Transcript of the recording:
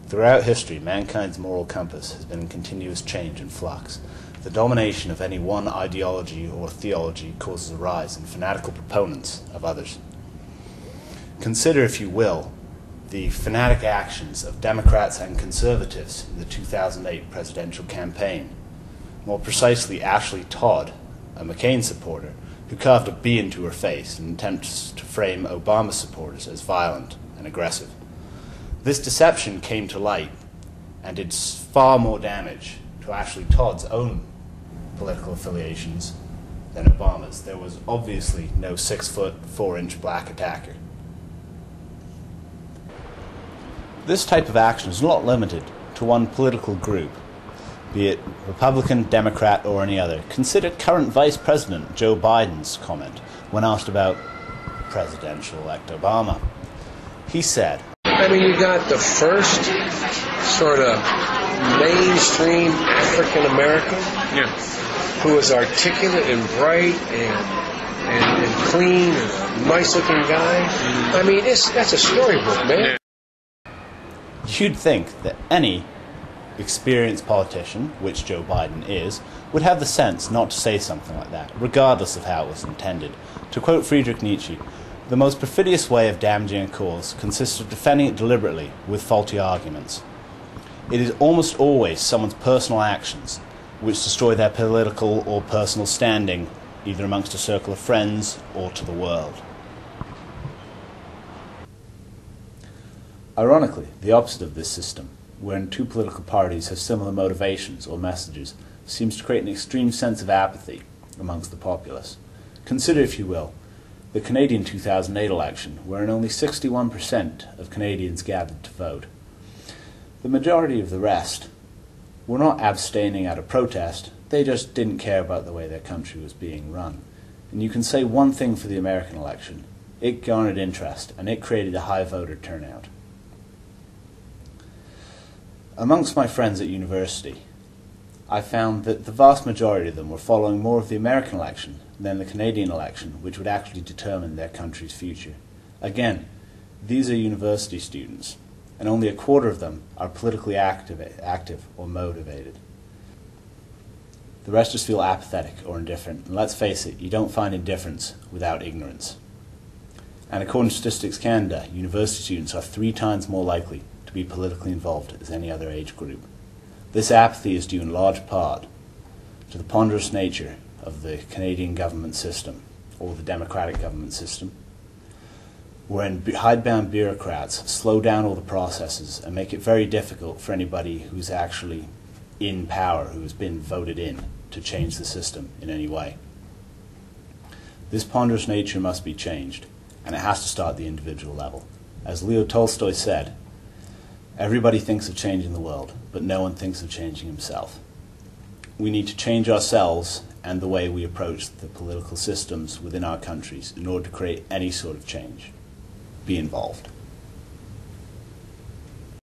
Throughout history, mankind's moral compass has been in continuous change and flux. The domination of any one ideology or theology causes a rise in fanatical proponents of others. Consider, if you will, the fanatic actions of Democrats and conservatives in the 2008 presidential campaign. More precisely, Ashley Todd, a McCain supporter, who carved a B into her face in attempts to frame Obama supporters as violent and aggressive. This deception came to light and did far more damage to Ashley Todd's own political affiliations than Obama's. There was obviously no 6-foot, 4-inch black attacker. This type of action is not limited to one political group, be it Republican, Democrat, or any other. Consider current Vice President Joe Biden's comment when asked about presidential-elect Obama. He said, I mean, you got the first sort of mainstream African-American who was articulate and bright and clean and a nice-looking guy. I mean, that's a storybook, man. You'd think that any experienced politician, which Joe Biden is, would have the sense not to say something like that, regardless of how it was intended. To quote Friedrich Nietzsche, the most perfidious way of damaging a cause consists of defending it deliberately with faulty arguments. It is almost always someone's personal actions which destroy their political or personal standing, either amongst a circle of friends or to the world. Ironically, the opposite of this system, wherein two political parties have similar motivations or messages, seems to create an extreme sense of apathy amongst the populace. Consider, if you will, the Canadian 2008 election, wherein only 61% of Canadians gathered to vote. The majority of the rest were not abstaining out of protest, they just didn't care about the way their country was being run. And you can say one thing for the American election: it garnered interest and it created a high voter turnout. Amongst my friends at university, I found that the vast majority of them were following more of the American election than the Canadian election, which would actually determine their country's future. Again, these are university students, and only a quarter of them are politically active or motivated. The rest just feel apathetic or indifferent, and let's face it, you don't find indifference without ignorance. And according to Statistics Canada, university students are 3 times more likely to be politically involved as any other age group. This apathy is due in large part to the ponderous nature of the Canadian government system, or the democratic government system, wherein hidebound bureaucrats slow down all the processes and make it very difficult for anybody who's actually in power, who has been voted in, to change the system in any way. This ponderous nature must be changed, and it has to start at the individual level. As Leo Tolstoy said, everybody thinks of changing the world, but no one thinks of changing himself. We need to change ourselves and the way we approach the political systems within our countries in order to create any sort of change. Be involved.